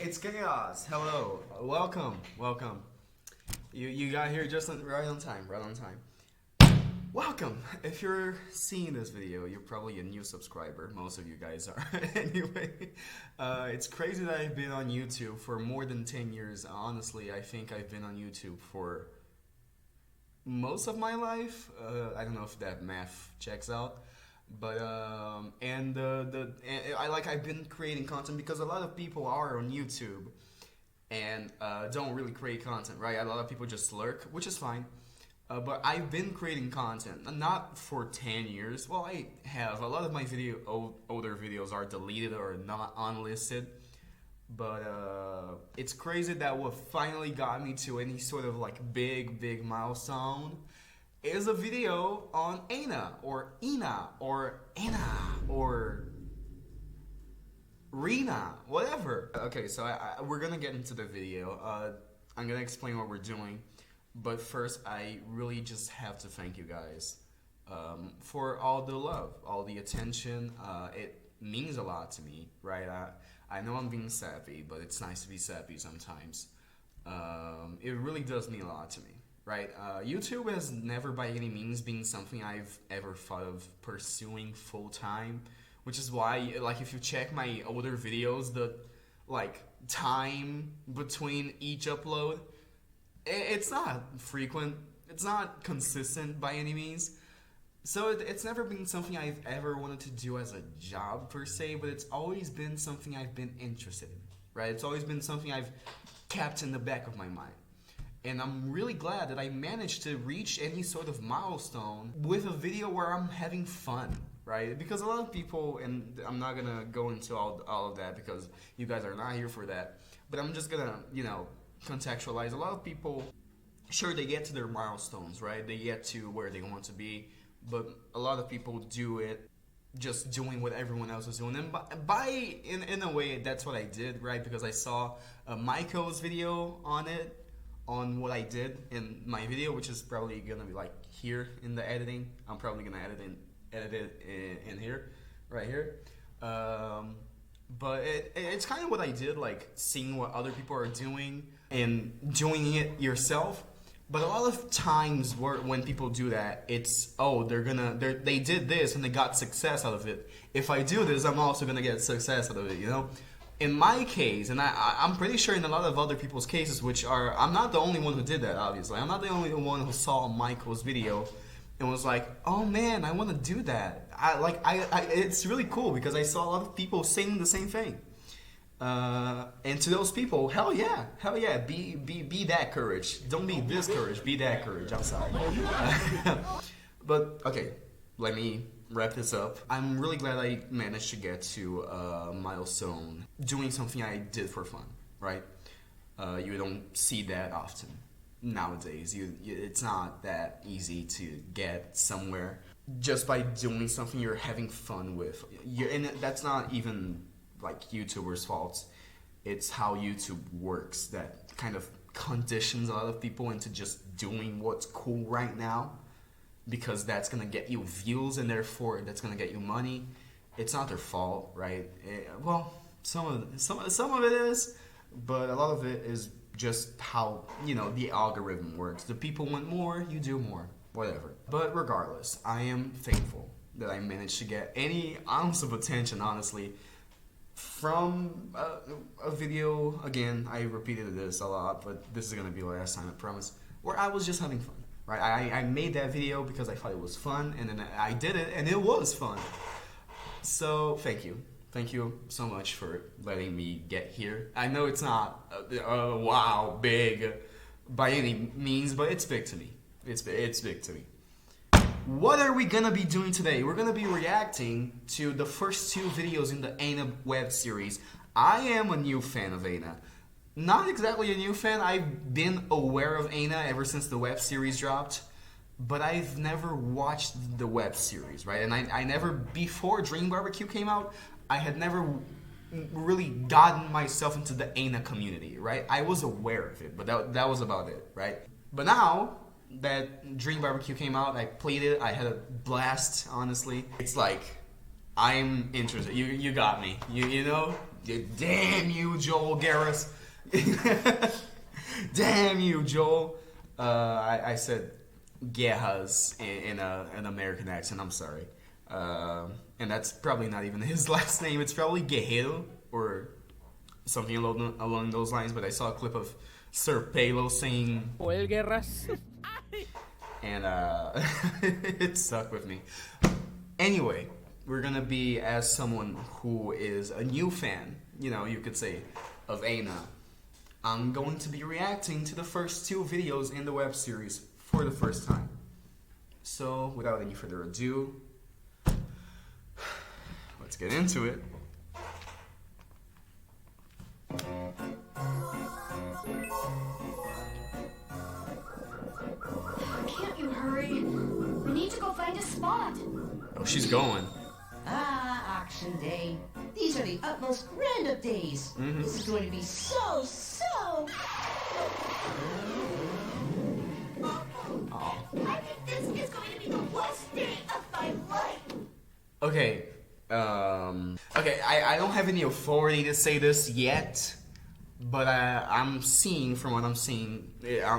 it's chaos. Hello, welcome. You got here just right on time. Welcome. If you're seeing this video, you're probably a new subscriber. Most of you guys are. Anyway, it's crazy that I've been on YouTube for more than 10 years. Honestly, I think I've been on YouTube for most of my life. I don't know if that math checks out. But I've been creating content because a lot of people are on YouTube and don't really create content, right? A lot of people just lurk, which is fine. But I've been creating content, not for 10 years. Well, I have. A lot of my older videos are deleted or not unlisted. But it's crazy that what finally got me to any sort of like big milestone is a video on ENA or ENA or ENA or RENA, whatever. Okay, so we're gonna get into the video. I'm gonna explain what we're doing, but first I really just have to thank you guys for all the love, all the attention. It means a lot to me, right? I know I'm being sappy, but it's nice to be sappy sometimes. It really does mean a lot to me. Right, YouTube has never by any means been something I've ever thought of pursuing full time, which is why, like, if you check my older videos, the like time between each upload, it's not frequent, it's not consistent by any means. So it's never been something I've ever wanted to do as a job per se, but it's always been something I've been interested in. Right, it's always been something I've kept in the back of my mind. And I'm really glad that I managed to reach any sort of milestone with a video where I'm having fun, right? Because a lot of people, and I'm not gonna go into all of that because you guys are not here for that, but I'm just gonna, contextualize. A lot of people, sure, they get to their milestones, right? They get to where they want to be, but a lot of people do it just doing what everyone else is doing. And in a way, that's what I did, right? Because I saw Michael's video on what I did in my video, which is probably gonna be like here in the editing. I'm probably gonna edit it in here, right here. But it's kind of what I did, like seeing what other people are doing and doing it yourself. But a lot of times when people do that, it's, oh, they did this and they got success out of it. If I do this, I'm also gonna get success out of it, you know? In my case, and I'm pretty sure in a lot of other people's cases, I'm not the only one who did that, obviously. I'm not the only one who saw Michael's video and was like, oh man, I want to do that. It's really cool because I saw a lot of people saying the same thing. And to those people, hell yeah, be that courage. Don't be this courage, be that courage. I'm sorry. But okay, let me wrap this up. I'm really glad I managed to get to a milestone doing something I did for fun, right? You don't see that often nowadays. It's not that easy to get somewhere just by doing something you're having fun with. And that's not even like YouTubers' faults. It's how YouTube works that kind of conditions a lot of people into just doing what's cool right now, because that's gonna get you views and therefore that's gonna get you money. It's not their fault, right? Well, some of it is, but a lot of it is just how the algorithm works. The people want more, you do more, whatever. But regardless, I am thankful that I managed to get any ounce of attention, honestly, from a video. Again, I repeated this a lot, but this is gonna be the last time, I promise, where I was just having fun. Right, I made that video because I thought it was fun, and then I did it, and it was fun. So thank you so much for letting me get here. I know it's not wow big by any means, but it's big to me. It's big to me. What are we gonna be doing today? We're gonna be reacting to the first two videos in the ENA web series. I am a new fan of ENA. Not exactly a new fan. I've been aware of ENA ever since the web series dropped, but I've never watched the web series, right? And I never, before Dream Barbecue came out, I had never really gotten myself into the ENA community, right? I was aware of it, but that was about it, right? But now that Dream Barbecue came out, I played it, I had a blast, honestly. It's like, I'm interested. You got me. You know? Damn you, Joel Garris. Damn you, Joel. I said Guerras in an American accent. I'm sorry. And that's probably not even his last name. It's probably Guerrero or something along those lines. But I saw a clip of Sir Palo saying Joel Guerras. And it stuck with me. Anyway, we're gonna be, as someone who is a new fan, you know, you could say, of ENA, I'm going to be reacting to the first 2 videos in the web series for the first time. So, without any further ado, let's get into it. Can't you hurry? We need to go find a spot. Oh, she's going. Auction day. These are the utmost grand of days. This is going to be so. I think this is going to be the worst day of my life. Okay, I don't have any authority to say this yet, but I'm seeing, from what I'm seeing,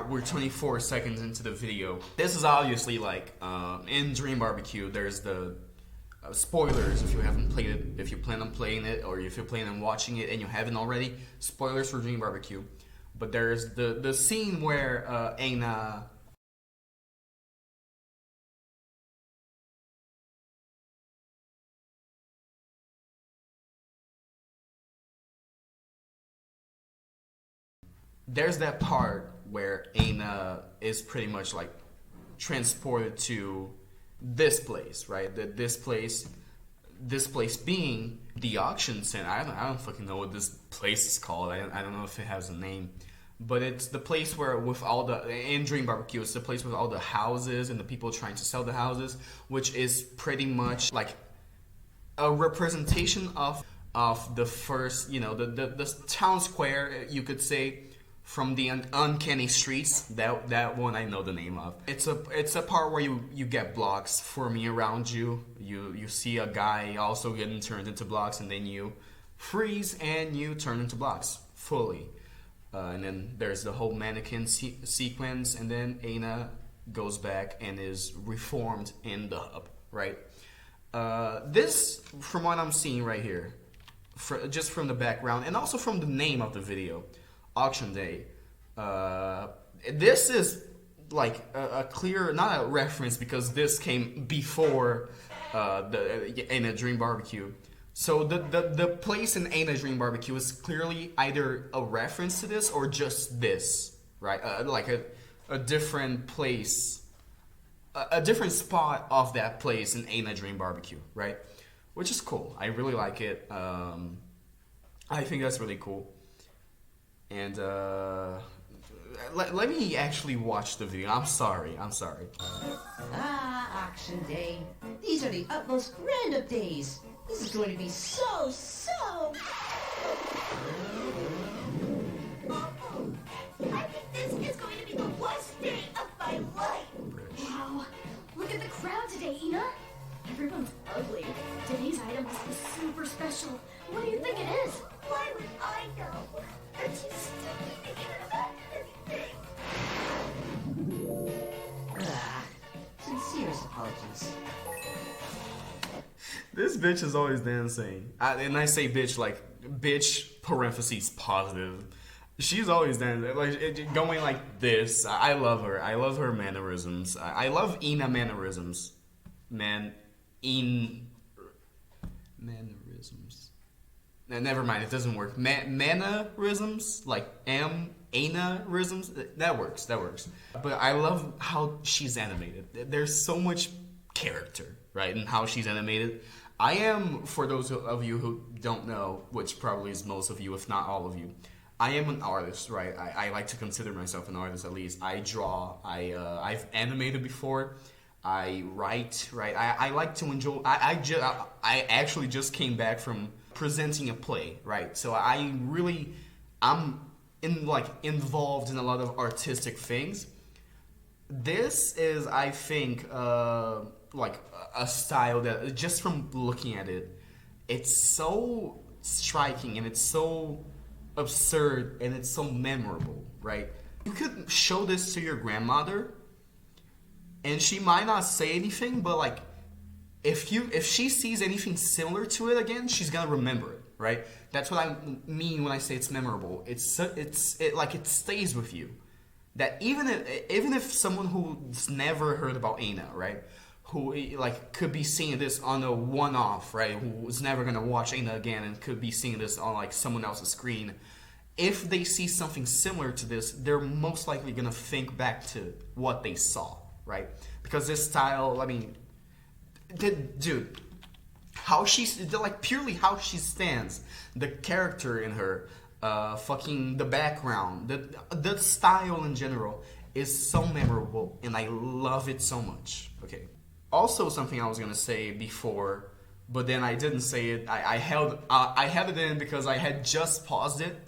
we're 24 seconds into the video. This is obviously like, in Dream Barbecue, there's the spoilers if you haven't played it, if you plan on playing it, or if you plan on watching it and you haven't already, spoilers for Dream Barbecue. But there's the scene where ENA... There's that part where ENA is pretty much like transported to this place, right? This place being the auction center. I don't fucking know what this place is called. I don't know if it has a name, but it's the place where, with all the, in Dream Barbecue, it's the place with all the houses and the people trying to sell the houses, which is pretty much like a representation of the first, you know, the town square, you could say, from the Uncanny Streets. That one I know the name of. It's a part where you get blocks forming around you. You see a guy also getting turned into blocks, and then you freeze and you turn into blocks fully. And then there's the whole mannequin sequence, and then ENA goes back and is reformed in the hub, right? This, from what I'm seeing right here, just from the background and also from the name of the video, Auction Day, this is like a clear, not a reference, because this came before the ENA Dream Barbecue. So the place in ENA Dream Barbecue is clearly either a reference to this or just this, right? Like a different place, a different spot of that place in ENA Dream Barbecue, right? Which is cool. I really like it. I think that's really cool. And let me actually watch the video. I'm sorry. Auction day. These are the utmost grand of days. This is going to be so. I think this is going to be the worst day of my life. Wow, look at the crowd today, ENA. Everyone's ugly. Today's item must be super special. What do you think it is? Why would I know? I'm too stupid to even imagine anything. Sincerest apologies. This bitch is always dancing. And I say bitch like bitch parentheses positive. She's always dancing, like going like this. I love her. I love her mannerisms. I love ENA mannerisms. Mannerisms. Never mind, it doesn't work. Mannerisms, like ENA-risms, that works. But I love how she's animated. There's so much character, right, in how she's animated. I am, for those of you who don't know, which probably is most of you, if not all of you, I am an artist, right? I like to consider myself an artist, at least. I draw. I've animated before. I write, right? I like to enjoy. I actually just came back from presenting a play, right? So I'm involved in a lot of artistic things. This is, I think, like a style that just from looking at it, it's so striking and it's so absurd and it's so memorable, right? You could show this to your grandmother and she might not say anything, but like if she sees anything similar to it again, she's gonna remember it, right? That's what I mean when I say it's memorable. It stays with you. That even if someone who's never heard about ENA, right, who like could be seeing this on a one-off, right, who's never gonna watch ENA again and could be seeing this on like someone else's screen, if they see something similar to this, they're most likely gonna think back to what they saw, right? Because this style, I mean, dude, how purely how she stands, the character in her. Fucking the background, the style in general is so memorable, and I love it so much. Okay. Also, something I was gonna say before, but then I didn't say it. I held it in because I had just paused it,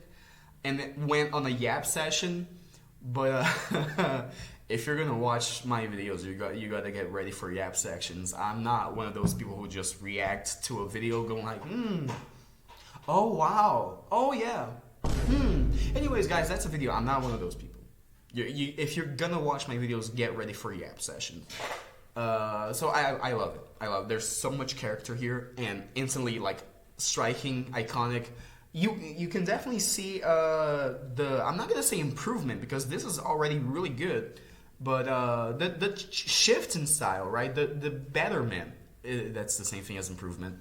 and it went on a yap session. But if you're gonna watch my videos, you gotta get ready for yap sections. I'm not one of those people who just react to a video going like, oh wow, oh yeah. Anyways, guys, that's a video. I'm not one of those people. If you're gonna watch my videos, get ready for yap session. So I love it. I love it. There's so much character here, and instantly like striking, iconic. You can definitely see I'm not gonna say improvement because this is already really good, but the shift in style, right? The betterment. That's the same thing as improvement.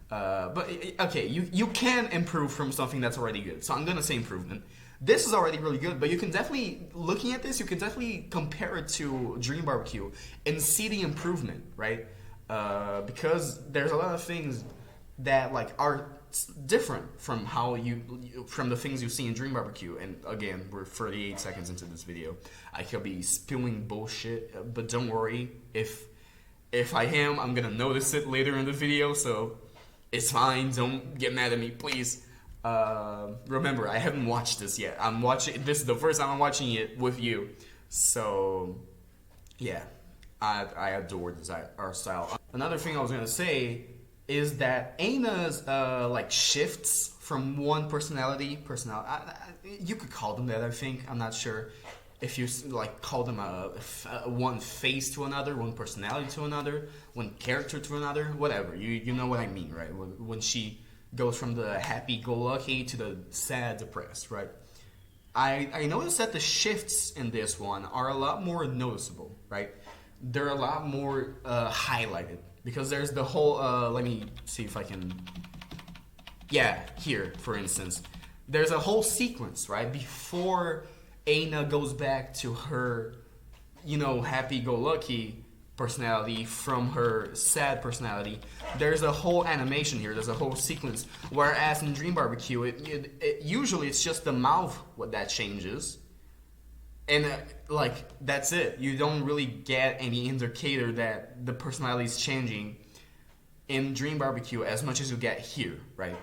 But okay, you can improve from something that's already good. So I'm gonna say improvement. This is already really good, but you can definitely, looking at this, you can definitely compare it to Dream Barbecue and see the improvement, right? Because there's a lot of things that like are different from from the things you see in Dream Barbecue. And again, we're 38 seconds into this video. I could be spewing bullshit, but don't worry. If I am, I'm gonna notice it later in the video, so it's fine. Don't get mad at me, please. Remember, I haven't watched this yet. This is the first time I'm watching it with you. So, yeah, I adore this art style. Another thing I was gonna say is that ENA's like shifts from one personality. You could call them that. I think, I'm not sure if you like call them one face to another, one personality to another, one character to another, whatever. You know what I mean, right? When she goes from the happy-go-lucky to the sad, depressed, right? I noticed that the shifts in this one are a lot more noticeable, right? They're a lot more highlighted because there's the whole. Let me see if I can. Yeah, here, for instance, there's a whole sequence, right, before ENA goes back to her, happy-go-lucky personality from her sad personality. There's a whole animation here. There's a whole sequence. Whereas in Dream Barbecue, it usually it's just the mouth that changes, and that's it. You don't really get any indicator that the personality is changing in Dream Barbecue as much as you get here, right?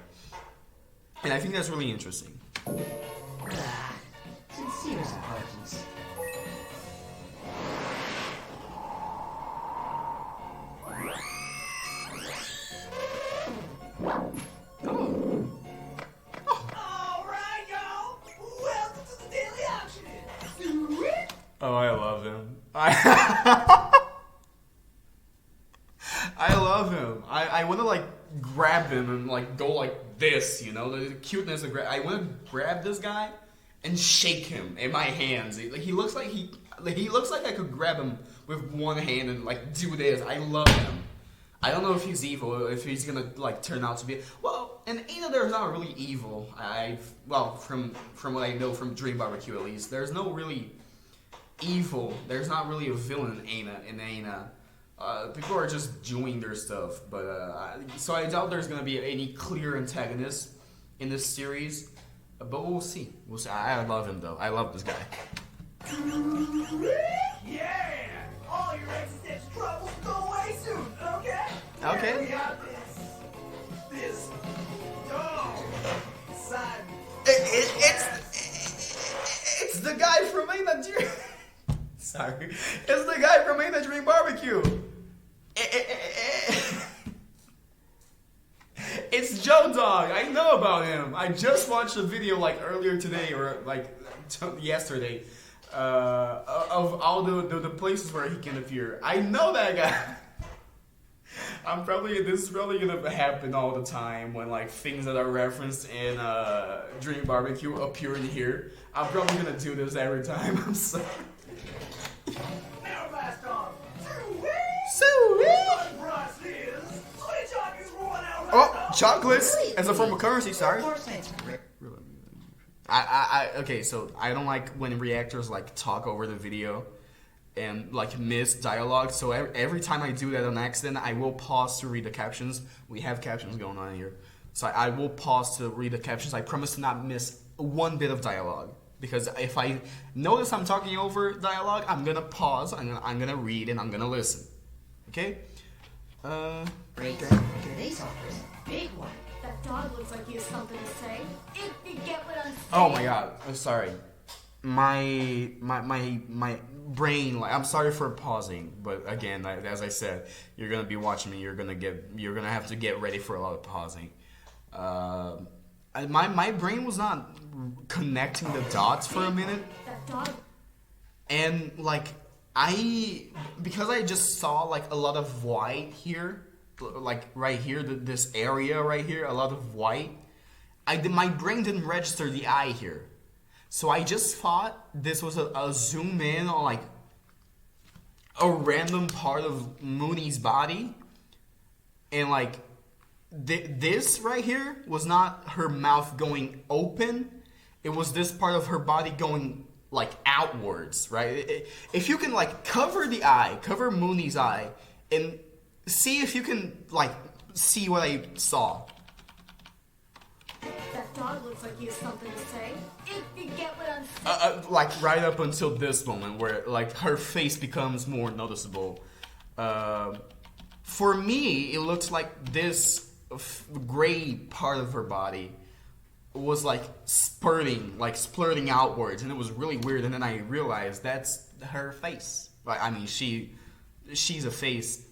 And I think that's really interesting. Sincerest apologies. Oh, I love him. I love him. I want to grab him and go like this, the cuteness of I want to grab this guy and shake him in my hands. He looks like I could grab him with one hand and do this. I love him. I don't know if he's evil, if he's gonna turn out to be. Well, in ENA there's not really evil. From what I know from Dream Barbecue at least, there's no really evil. There's not really a villain in ENA. People are just doing their stuff, but so I doubt there's gonna be any clear antagonist in this series. But we'll see. We'll see. I love him though. I love this guy. Yeah! All your existential troubles go away soon, okay? Okay. We got this dog side. It's the guy from ENA Dream. Sorry, it's the guy from ENA Dream Barbecue. dog. I know about him. I just watched a video like earlier today or like yesterday of all the places where he can appear. I know that guy. This is probably gonna happen all the time when like things that are referenced in Dream Barbecue appear in here. I'm probably gonna do this every time. I'm sorry. Now blast off. Sweet. Price is switch on you run out. Oh, chocolates as a form of currency. Sorry. Of course that's great. Okay, so I don't like when reactors like talk over the video and like miss dialogue. So every time I do that on accident, I will pause to read the captions. We have captions going on here, so I will pause to read the captions. I promise to not miss one bit of dialogue, because if I notice I'm talking over dialogue, I'm gonna pause. I'm gonna read and I'm gonna listen. Okay. Great. Today's offer is a big one. That dog looks like he has something to say. If you get what I'm saying. Oh my God. I'm sorry. My brain. Like, I'm sorry for pausing, but again, as I said, you're gonna be watching me. You're gonna have to get ready for a lot of pausing. My brain was not connecting the dots for a minute, That dog. and like because I just saw like a lot of white here, like right here, this area right here, a lot of white. My brain didn't register the eye here. So I just thought this was a zoom in on like a random part of Mooney's body. And like this right here was not her mouth going open. It was this part of her body going like outwards, right? If you can like cover the eye, cover Mooney's eye, and see if you can like see what I saw. That dog looks like he has something to say. If you get what I'm saying. Like right up until this moment where like her face becomes more noticeable. For me, it looks like this gray part of her body was like splurting outwards, and it was really weird. And then I realized that's her face. Like, I mean, she's a face.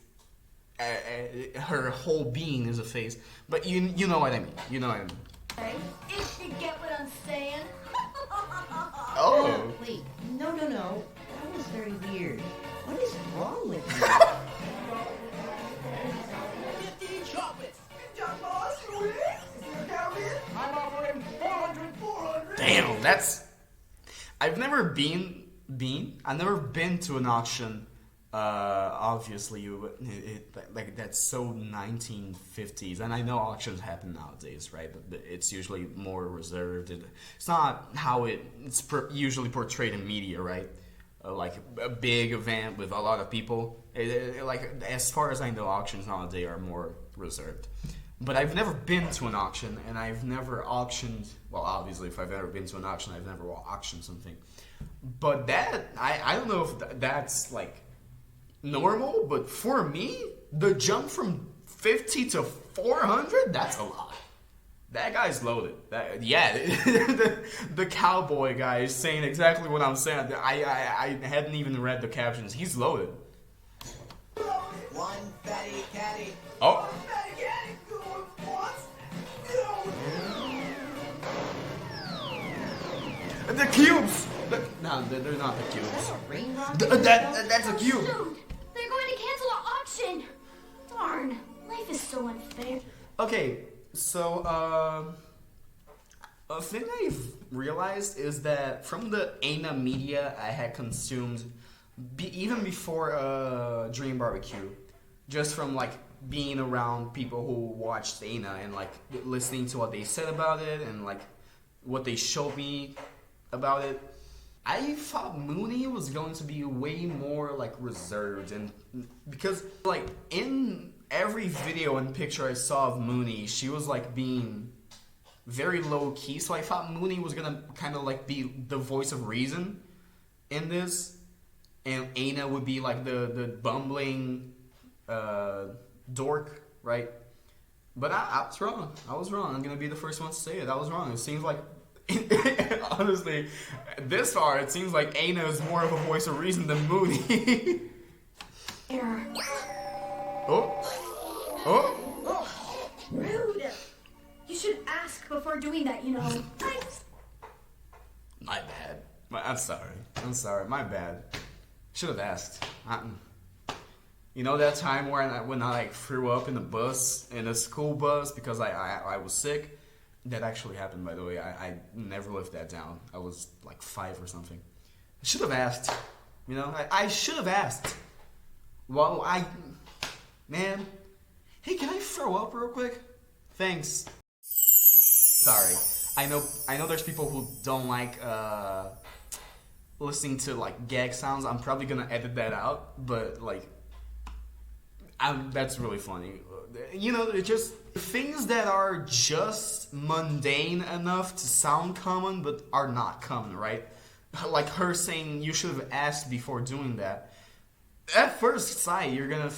Her whole being is a face. But you know what I mean. You know what I mean. If you get what I'm saying. Oh. Wait, no. That was very weird. What is wrong with you? 15 chocolates. John Boss, you in? Is there a count in? I'm offering 400. Damn, that's. I've never been to an auction. Obviously, like that's so 1950s, and I know auctions happen nowadays, right? But it's usually more reserved. It's not how it's usually portrayed in media, right? Like a big event with a lot of people. Like as far as I know, auctions nowadays are more reserved. But I've never been to an auction, and I've never auctioned. Well, obviously, if I've ever been to an auction, I've never auctioned something. But that I don't know if that's like normal, but for me, the jump from 50 to 400, that's a lot. That guy's loaded. The cowboy guy is saying exactly what I'm saying. I hadn't even read the captions. He's loaded. One fatty catty. Oh. One fatty catty going once. No. The cubes! No, they're not the cubes. Ring rock? That's a cube. Shoot! They're going to cancel our auction! Darn, life is so unfair. Okay, so a thing I've realized is that from the ENA media I had consumed even before Dream Barbecue, just from like being around people who watched ENA and like listening to what they said about it and like what they showed me about it, I thought Mooney was going to be way more like reserved, and because like in every video and picture I saw of Mooney, she was like being very low key, so I thought Mooney was gonna kind of like be the voice of reason in this, and ENA would be like the bumbling dork, right? But I was wrong. I'm gonna be the first one to say it. I was wrong. It seems like honestly, this far it seems like ENA is more of a voice of reason than Mooney. Error. Oh. Rude. You should ask before doing that, you know. My bad. I'm sorry. My bad. Should have asked. You know that time when I like threw up in the school bus because I was sick? That actually happened, by the way. I never lived that down. I was like 5 or something. I should have asked. You know, I should have asked. Well, man. Hey, can I throw up real quick? Thanks. Sorry. I know there's people who don't like listening to like gag sounds. I'm probably gonna edit that out, but like that's really funny. You know, it's just things that are just mundane enough to sound common but are not common, right? Like her saying you should have asked before doing that. At first sight, you're gonna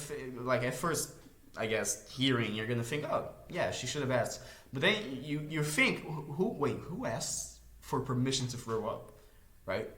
at first, I guess, hearing, you're gonna think, oh yeah, she should have asked. But then you think, who asks for permission to throw up, right?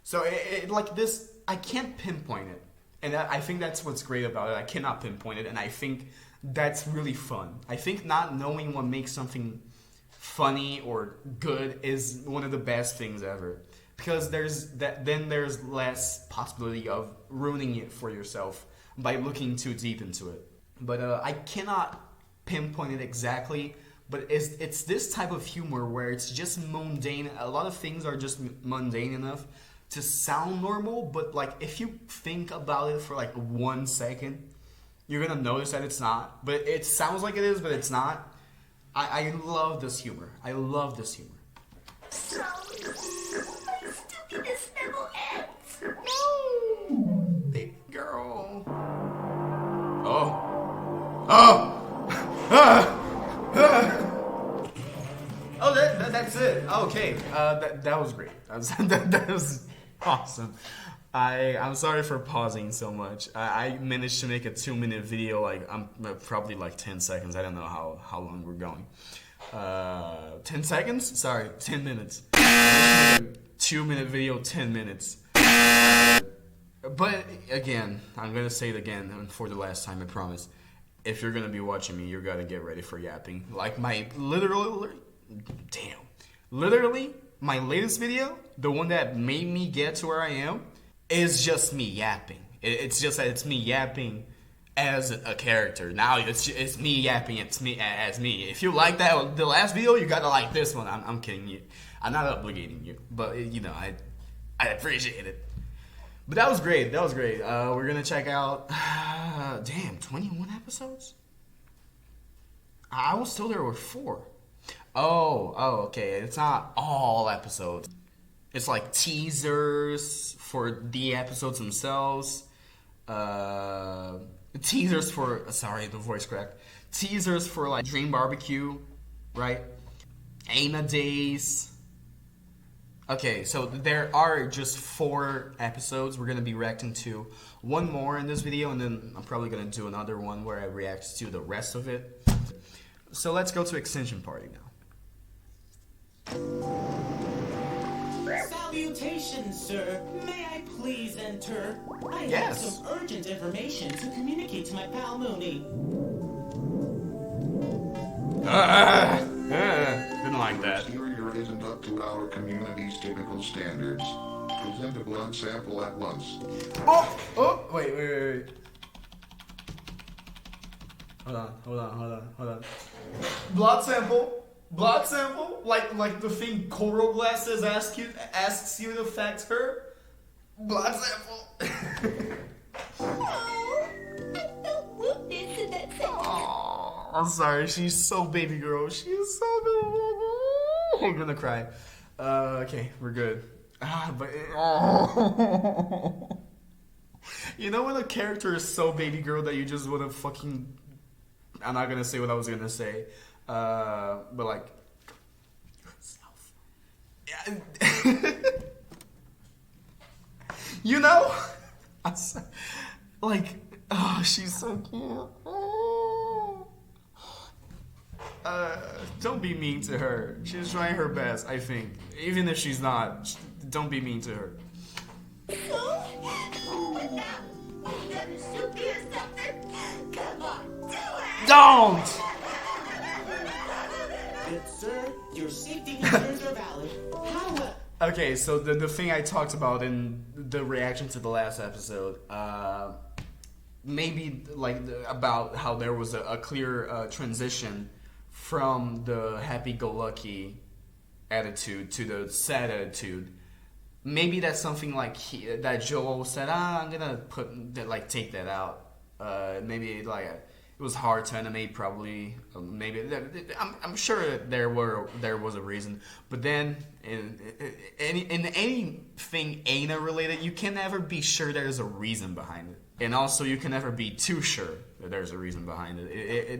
So like this, I can't pinpoint it, and I think that's what's great about it. I cannot pinpoint it, and I think that's really fun. I think not knowing what makes something funny or good is one of the best things ever, because then there's less possibility of ruining it for yourself by looking too deep into it. But I cannot pinpoint it exactly. But it's this type of humor where it's just mundane. A lot of things are just mundane enough to sound normal, but like if you think about it for like 1 second, you're gonna notice that it's not. But it sounds like it is, but it's not. I love this humor. I love this humor. So, my stupidness never ends. Big girl. Oh, that's it. Okay, that was great. That was awesome. I'm sorry for pausing so much. I managed to make a 2-minute video. Like I'm probably like 10 seconds. I don't know how long we're going. 10 seconds? Sorry, 10 minutes. 2-minute video, 10 minutes. But again, I'm gonna say it again, and for the last time, I promise. If you're gonna be watching me, you gotta get ready for yapping. Like literally, my latest video, the one that made me get to where I am, is just me yapping. It's just that it's me yapping as a character. Now it's me yapping. It's me as me. If you like that, the last video, you gotta like this one. I'm kidding you. I'm not obligating you, but you know I appreciate it. But that was great. We're gonna check out. Damn, 21 episodes. I was told there were 4. Oh, okay. It's not all episodes. It's like teasers for the episodes themselves. Teasers for, sorry, the voice cracked. Teasers for like Dream Barbecue, right? ENA days. Okay, so there are just 4 episodes. We're going to be reacting to one more in this video, and then I'm probably going to do another one where I react to the rest of it. So let's go to Extension Party now. Salutations, sir. May I please enter? I Yes. have some urgent information to communicate to my pal Mooney. Didn't like that. Exterior isn't up to our community's typical standards. Present a blood sample at once. Oh, wait. Hold on. Blood sample, like the thing Coral Glasses asks you to fax her. Blood sample. Oh, I felt wounded in that second. Oh, I'm sorry. She's so baby girl. She is so baby girl. I'm gonna cry. Okay, we're good. You know when a character is so baby girl that you just wanna fucking. I'm not gonna say what I was gonna say, but like yourself. Yeah. You know, like, oh, she's so cute. Don't be mean to her. She's trying her best, I think. Even if she's not, don't be mean to her. Come on, do it! Don't! Good sir. Your safety concerns are valid. However... Okay, so the thing I talked about in the reaction to the last episode, maybe like about how there was a clear transition from the happy-go-lucky attitude to the sad attitude. Maybe that's something like that Joel said, I'm gonna take that out. Maybe like it was hard to animate, probably. Maybe I'm sure there was a reason. But then in anything ENA related, you can never be sure there's a reason behind it, and also you can never be too sure that there's a reason behind it.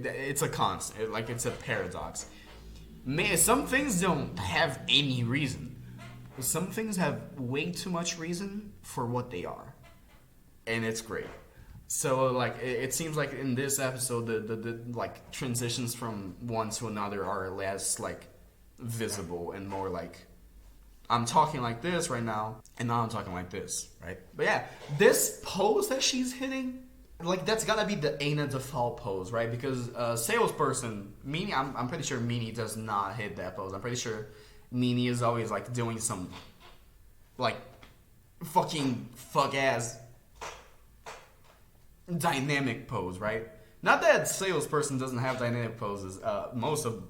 It's a constant, like it's a paradox. Some things don't have any reason. Some things have way too much reason for what they are, and it's great. So like it seems like in this episode the like transitions from one to another are less like visible and more like I'm talking like this right now and now I'm talking like this, right? But yeah, this pose that she's hitting, like that's gotta be the ENA default pose, right? Because salesperson Meanie, I'm pretty sure Meanie does not hit that pose. I'm pretty sure Meanie is always like doing some like fuck ass dynamic pose, right? Not that salesperson doesn't have dynamic poses. Most of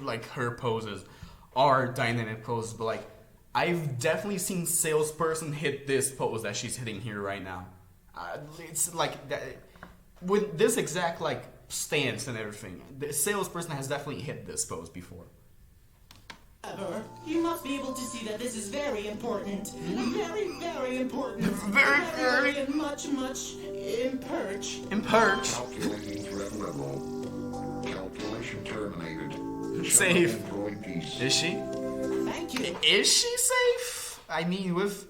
like her poses are dynamic poses, but like I've definitely seen salesperson hit this pose that she's hitting here right now. It's like that with this exact like stance and everything. The salesperson has definitely hit this pose before. However, you must be able to see that this is very important. Very, very important. Very and much imperch. Calculating threat level. Calculation terminated. Safe. Going piece. Is she? Thank you. Is she safe? I mean, with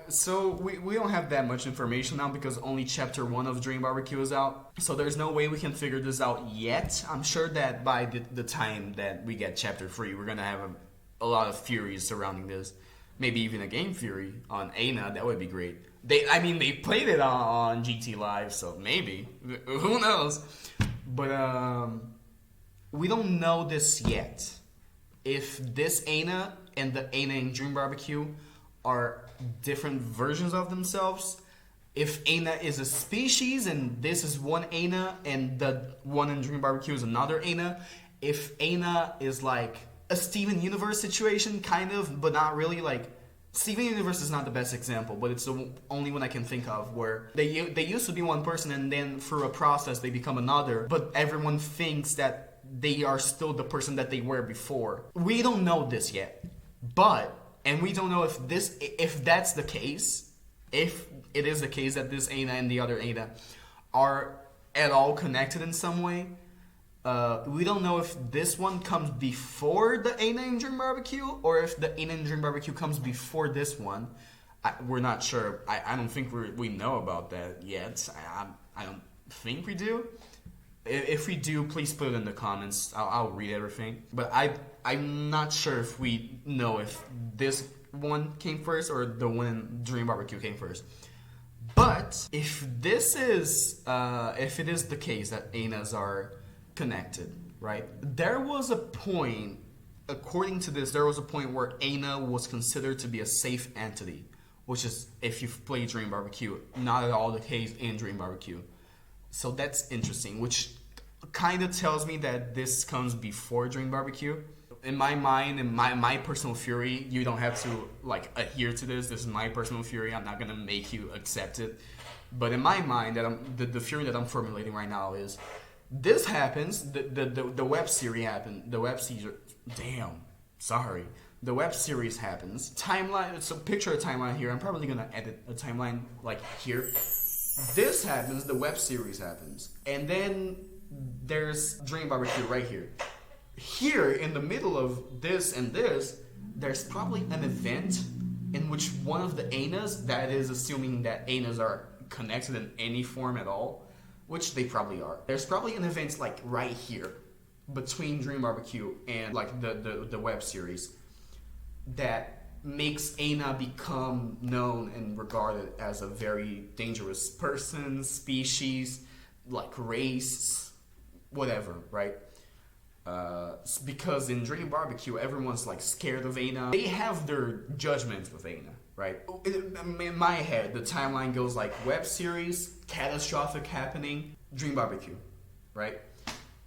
so we don't have that much information now because only chapter 1 of Dream Barbecue is out. So there's no way we can figure this out yet. I'm sure that by the time that we get chapter 3, we're gonna have a lot of theories surrounding this. Maybe even a game theory on ENA. That would be great. They played it on GT Live, so maybe. Who knows? But we don't know this yet. If this ENA and the ENA in Dream Barbecue are different versions of themselves. If ENA is a species and this is one ENA and the one in Dream Barbecue is another ENA. If ENA is like a Steven Universe situation, kind of, but not really. Like Steven Universe is not the best example, but it's the only one I can think of where they used to be one person and then through a process they become another, but everyone thinks that they are still the person that they were before. We don't know this yet, and we don't know if that's the case, if it is the case that this ENA and the other ENA are at all connected in some way. We don't know if this one comes before the ENA in Dream Barbecue or if the ENA in Dream Barbecue comes before this one. We're not sure. I don't think we know about that yet. I don't think we do. If we do, please put it in the comments. I'll read everything. But I'm not sure if we know if this one came first or the one in Dream Barbecue came first. But if it is the case that ENAs are connected, right? There was a point, according to this, there was a point where ENA was considered to be a safe entity, which is, if you've played Dream Barbecue, not at all the case in Dream Barbecue. So that's interesting, which kind of tells me that this comes before Dream Barbecue. In my mind, in my personal theory, you don't have to like adhere to this. This is my personal theory. I'm not gonna make you accept it. But in my mind, the theory that I'm formulating right now is this happens. The web series happened. The web series. Damn. Sorry. The web series happens. Timeline. So picture a timeline here. I'm probably gonna edit a timeline like here. This happens. The web series happens, and then there's Dream Barbecue right here. Here in the middle of this and this, there's probably an event in which one of the ENAs, that is assuming that ENAs are connected in any form at all, which they probably are. There's probably an event like right here between Dream Barbecue and like the web series that makes ENA become known and regarded as a very dangerous person, species, like race, whatever, right? Because in Dream Barbecue, everyone's like scared of ENA. They have their judgments with ENA, right? In my head, the timeline goes like web series, catastrophic happening, Dream Barbecue, right?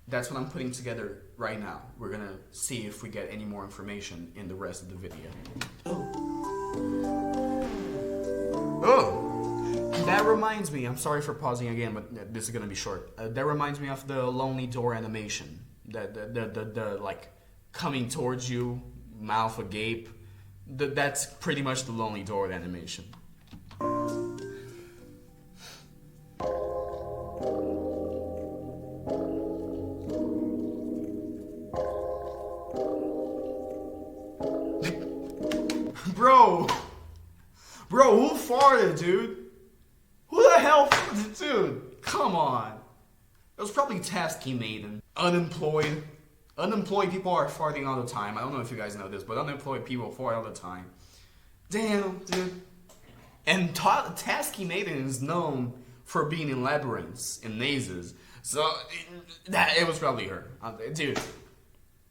That's what I'm putting together right now. We're gonna see if we get any more information in the rest of the video. Oh, that reminds me. I'm sorry for pausing again, but this is gonna be short. That reminds me of the Lonely Door animation. The like coming towards you, mouth agape. That's pretty much the Lonely Door animation. Bro, who farted, dude? Who the hell farted, dude? Come on. It was probably Tasky Maiden. Unemployed. Unemployed people are farting all the time. I don't know if you guys know this, but unemployed people fart all the time. Damn, dude. And Tasky Maiden is known for being in labyrinths and mazes. So, it was probably her. Dude.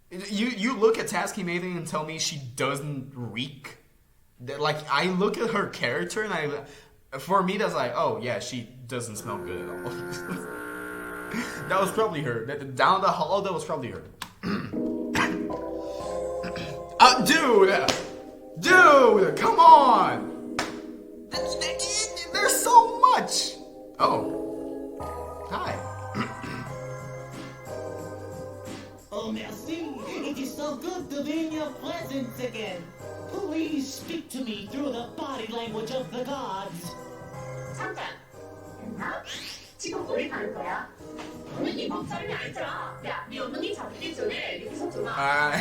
You look at Tasky Maiden and tell me she doesn't reek? Like, I look at her character and for me that's like, oh yeah, she doesn't smell good at all. That was probably her. Down the hall, that was probably her. Dude, come on. There's so much. Oh, hi. Oh, merci. It is so good to be in your presence again. Please speak to me through the body language of the gods. 잠깐. 됐나? 지금 머리 가는 거야? 너는 이 멍청이 아니잖아. 야, 네 어머니 잡기 전에 여기서 좀 와.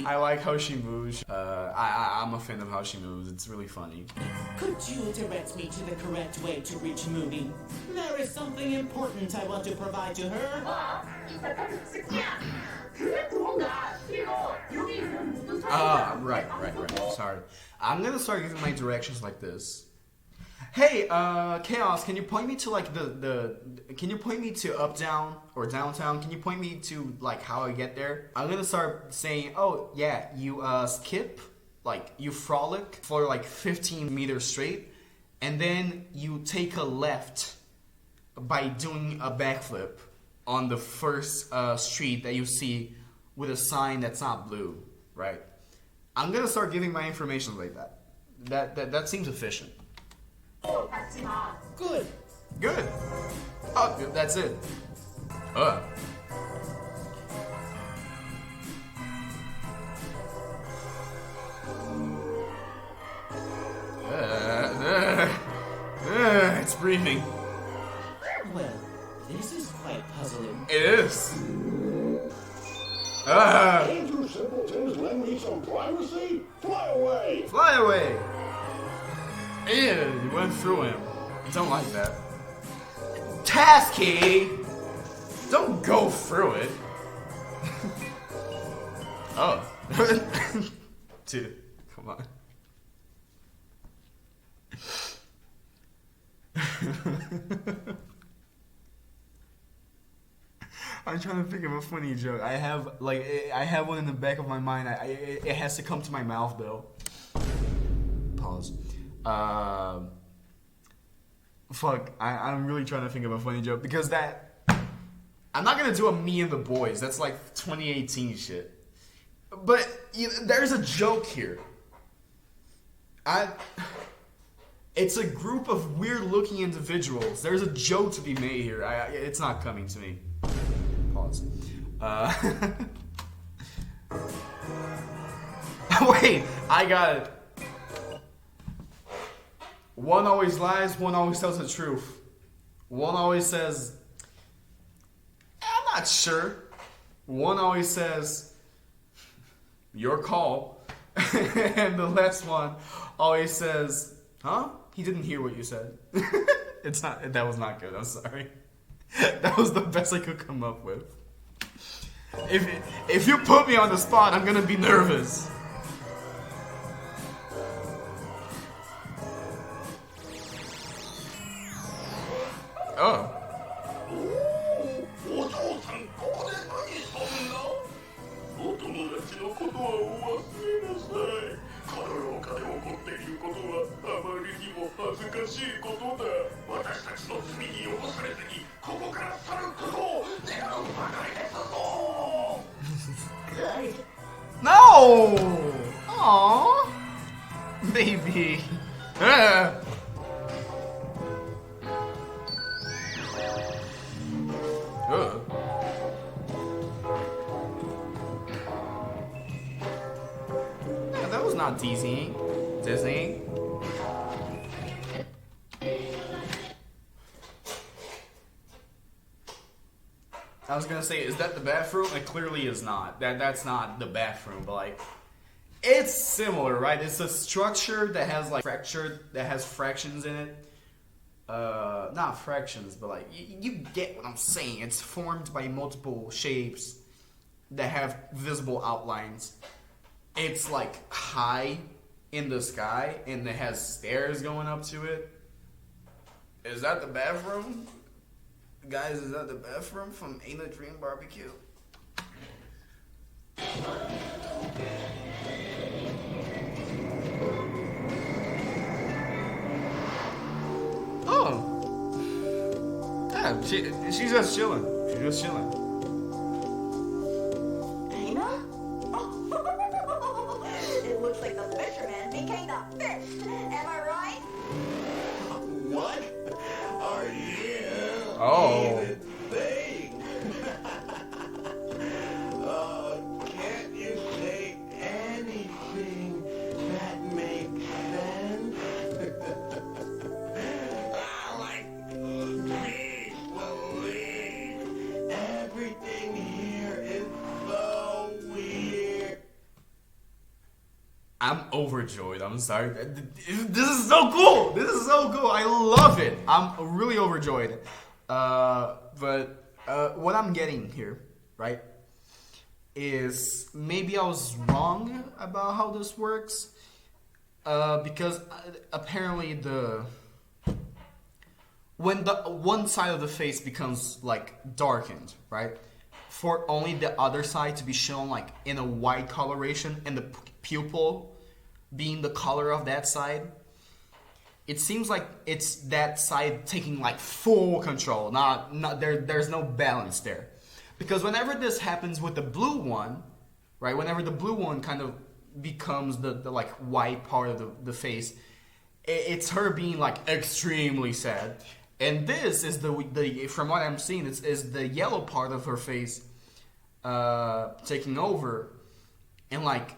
I like how she moves. I'm a fan of how she moves. It's really funny. Could you direct me to the correct way to reach Mooney? There is something important I want to provide to her. 와, 이 사람 새끼야. 그래 도망가. 그리고 여기 있는 모든 Right. Sorry. I'm gonna start using my directions like this. Hey, Chaos, can you point me to like can you point me to up, down, or downtown? Can you point me to like how I get there? I'm gonna start saying, oh yeah, you skip, like you frolic for like 15 meters straight, and then you take a left by doing a backflip on the first street that you see with a sign that's not blue, right? I'm gonna start giving my information like that. That seems efficient. Good. Good. Oh, that's it. It's breathing. Well, this is quite puzzling. It is. Can't you simpletons lend me some privacy? Fly away! Fly away. Ew, you went through him. I don't like that. Tasky! Don't go through it. Oh. Dude, come on. I'm trying to think of a funny joke. I have one in the back of my mind. It has to come to my mouth though. Pause. Fuck. I'm really trying to think of a funny joke because I'm not gonna do a me and the boys. That's like 2018 shit. But there's a joke here. It's a group of weird-looking individuals. There's a joke to be made here. It's not coming to me. Pause. Wait, I got it. One always lies, one always tells the truth. One always says, I'm not sure. One always says, your call. And the last one always says, huh? He didn't hear what you said. That was not good, I'm sorry. That was the best I could come up with. If you put me on the spot, I'm gonna be nervous. Oh. のことはお忘れなさい。この廊下で起こっていることはあまりにも恥ずかしいことだ。私たちの罪に汚されずにここから去ることを願うばかりですぞ。No! Aww. Baby. Ugh. Yeah, that was not Disney. Disney. I was gonna say, is that the bathroom? It clearly is not. That's not the bathroom, but like, it's similar, right? It's a structure that has like fractions in it. Not fractions, but like, you get what I'm saying. It's formed by multiple shapes that have visible outlines. It's like high in the sky, and it has stairs going up to it. Is that the bathroom? Guys, is that the bathroom from ENA Dream Barbecue? Oh. Yeah, she's just chilling. She's just chilling. ENA? Oh. It looks like the fisherman became the fish. Am I right? What are you Oh. even saying? Can't you say anything that makes sense? Like, please believe everything here is so weird. I'm overjoyed. I'm sorry. This is so cool. This is so cool. I love it. I'm really overjoyed. But what I'm getting here, right, is maybe I was wrong about how this works. Because apparently when the one side of the face becomes like darkened, right, for only the other side to be shown like in a white coloration and the pupil being the color of that side, it seems like it's that side taking like full control. There's no balance there, because whenever this happens with the blue one, right, whenever the blue one kind of becomes the like white part of the face, it's her being like extremely sad. And this is the from what I'm seeing, is the yellow part of her face taking over and like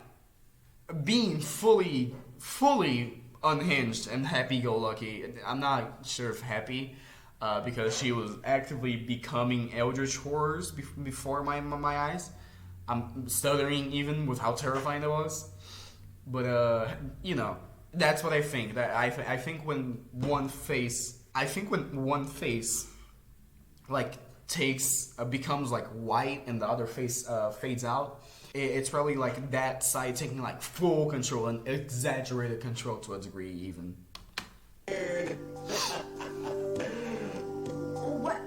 being fully unhinged and happy-go-lucky. I'm not sure if happy, because she was actively becoming eldritch horrors before my eyes. I'm stuttering even with how terrifying it was. But you know, that's what I think. That I think when one face like becomes like white and the other face fades out, it's probably like that side taking like full control and exaggerated control to a degree even. What?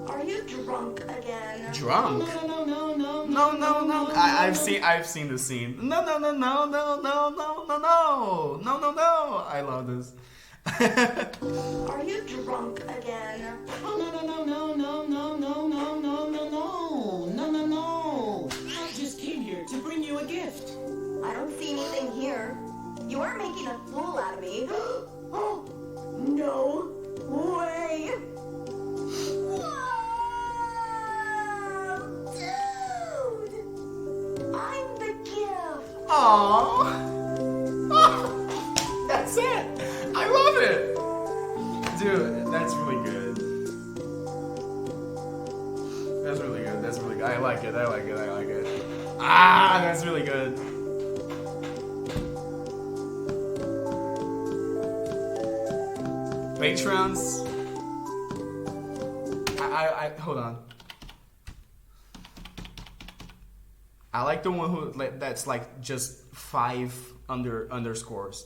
Are you drunk again? Drunk? No. I've seen the scene. No. I love this. Are you drunk again? Oh, no. I just came here to bring you a gift. I don't see anything here. You aren't making a fool out of me. Oh, no way. Whoa, dude. I'm the gift. Aww. That's it. I love it. Dude, that's really good. That's really good. That's really good. I like it. Ah, that's really good. Patrons. I hold on. I like the one who that's like just 5 underscores.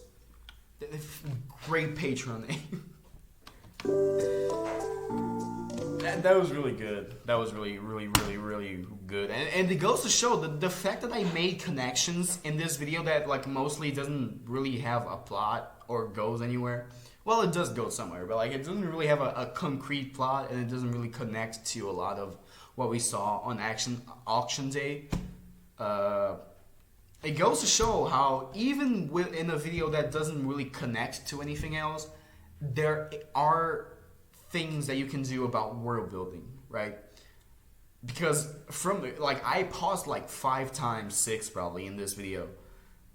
Great Patreon name. That was really good. That was really good. And it goes to show that the fact that I made connections in this video that like mostly doesn't really have a plot or goes anywhere. Well, it does go somewhere, but like it doesn't really have a concrete plot, and it doesn't really connect to a lot of what we saw on auction day. It goes to show how even in a video that doesn't really connect to anything else, there are things that you can do about world building, right? Because I paused like 5 times, 6 probably in this video,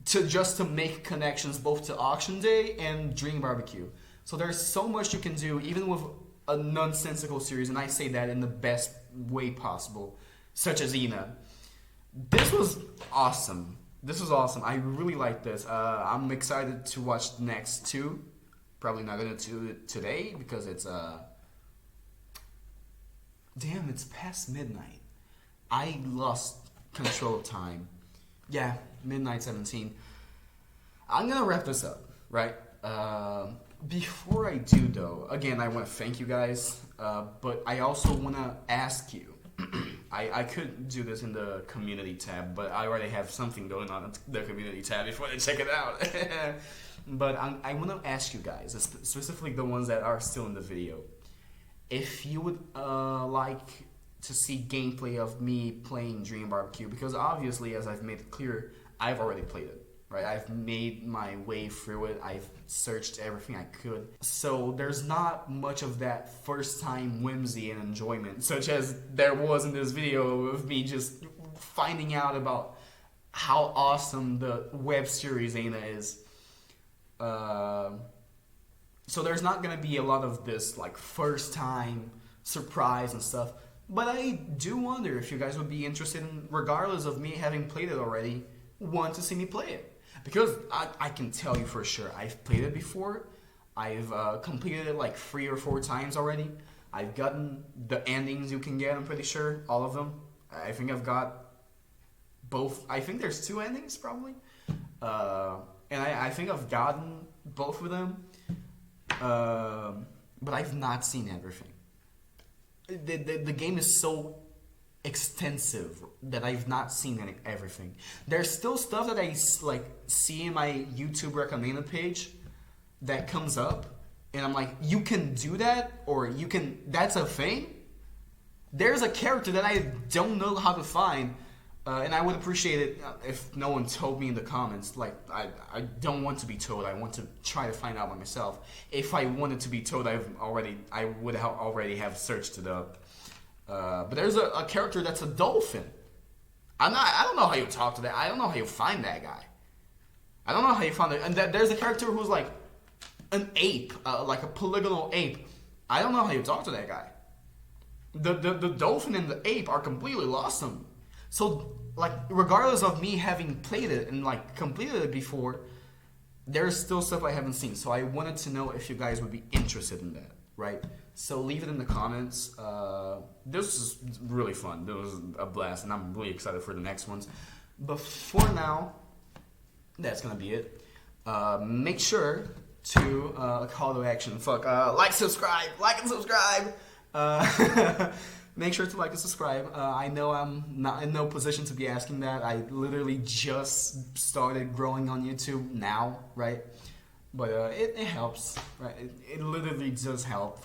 to make connections both to auction day and Dream Barbecue. So there's so much you can do even with a nonsensical series, and I say that in the best way possible, such as ENA. This was awesome. This was awesome. I really like this. I'm excited to watch the next 2. Probably not gonna do it today because it's damn, it's past midnight. I lost control of time. Yeah, midnight 17. I'm gonna wrap this up, right? Before I do though, again, I want to thank you guys, but I also want to ask you. I could do this in the community tab, but I already have something going on in the community tab before I check it out. But I want to ask you guys, specifically the ones that are still in the video, if you would like to see gameplay of me playing Dream Barbecue, because obviously, as I've made it clear, I've already played it, right? I've made my way through it. I've searched everything I could. So there's not much of that first time whimsy and enjoyment, such as there was in this video of me just finding out about how awesome the web series ENA is. So there's not gonna be a lot of this like first time surprise and stuff, but I do wonder if you guys would be interested in, regardless of me having played it already, want to see me play it, because I can tell you for sure I've played it before. I've completed it like 3 or 4 times already. I've gotten the endings you can get, I'm pretty sure, all of them. I think I've got both. I think there's 2 endings probably. And I think I've gotten both of them, but I've not seen everything. The game is so extensive that I've not seen everything. There's still stuff that I like see in my YouTube recommended page that comes up, and I'm like, you can do that, or you can. That's a thing. There's a character that I don't know how to find. And I would appreciate it if no one told me in the comments. Like, I don't want to be told. I want to try to find out by myself. If I wanted to be told, I would already have searched it up. But there's a character that's a dolphin. I don't know how you talk to that. I don't know how you find that guy. I don't know how you found it. And there's a character who's like an ape, like a polygonal ape. I don't know how you talk to that guy. The dolphin and the ape are completely awesome. So, like, regardless of me having played it and, like, completed it before, there's still stuff I haven't seen. So I wanted to know if you guys would be interested in that, right? So leave it in the comments. This is really fun. This was a blast, and I'm really excited for the next ones. But for now, that's going to be it. Make sure to, call to action. Like, subscribe. Like and subscribe. Make sure to like and subscribe. I know I'm not in no position to be asking that. I literally just started growing on YouTube now, right? But it helps, right? It literally does help.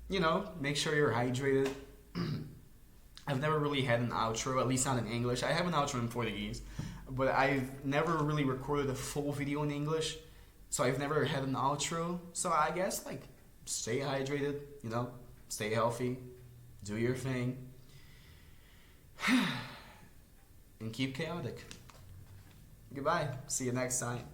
You know, make sure you're hydrated. I've never really had an outro, at least not in English. I have an outro in Portuguese, but I've never really recorded a full video in English, so I've never had an outro. So I guess, like, stay hydrated, you know, stay healthy, do your thing, and keep chaotic. Goodbye. See you next time.